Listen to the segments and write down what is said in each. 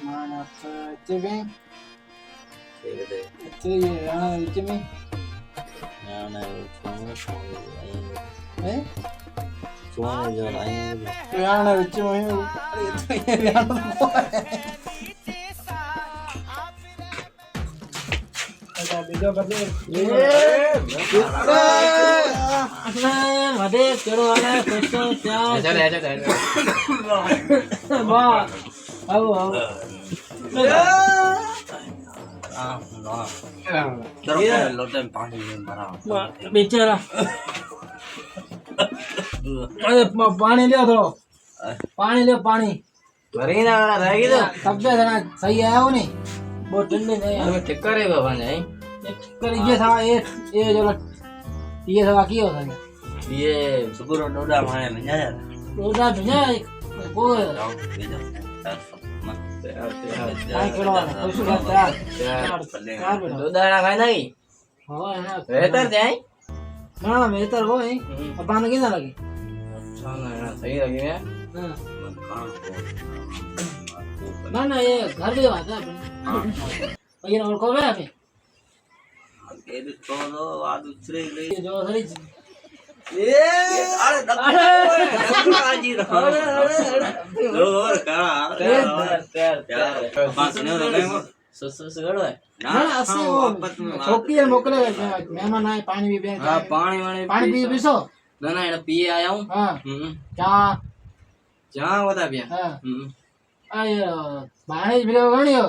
mana cewek cewek બીજો બદલે વધે કેળો આને કસો ત્યાં ચાલે વાહ આવો આવો બેચારા અરે પાણી લ્યો થોડો પાણી લ્યો પાણી ભરીને આગળ રાખી દો તબિયત સહી આવ્યો ને બહુ ઠંડી નહીં તમે ઠીક કરે બાબા ને કરી જે થવા એ જો ये सब की हो था ये सुबह डोडा मारे में जा रोजा भैया को काय करो खुश रहता डोडा ना खाए नहीं हो है बेहतर जाए हां बेहतर हो है अब पानी कितना लगी अच्छा ना सही लगी है ना ना ये घर की बात है ये और को है अभी ये तो आ दूसरे गई जो थोड़ी ए अरे दबाजी अरे और करा पास ने तो नहीं सस गड़ो है ना ऐसे वो छोकी है मोकले मेहमान आए पानी भी पिए हां पानी पी पीसो ना ना ये पिए आया हूं हां क्या क्या बता पिया हां आय बाणे भी गणियो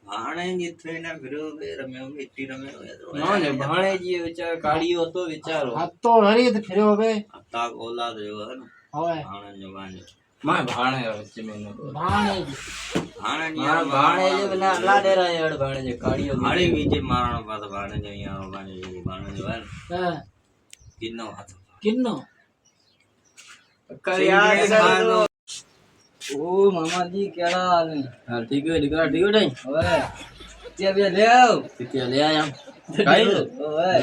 भाणे जी थईना भरो रम्यो मिट्टी रम्यो ना ने भाणे जी विचार काड़ियो तो विचारो हतो हरी तो फिरो बे हता औलाद जो है ना होय भाणे जो बाने मां भाणे जमीन ने भाणे जो बना अल्लाह दे रहा है भाणे जो काड़ियो भाणे बीजे मारण पास भाणे जो यहां भाणे जो है हां किन्नो हाथ किन्नो कर यार ओ मामा जी केड़ा हाल है हां ठीक है ठीक है ओए ते बे ले आओ ते ले आया खाई लो ओए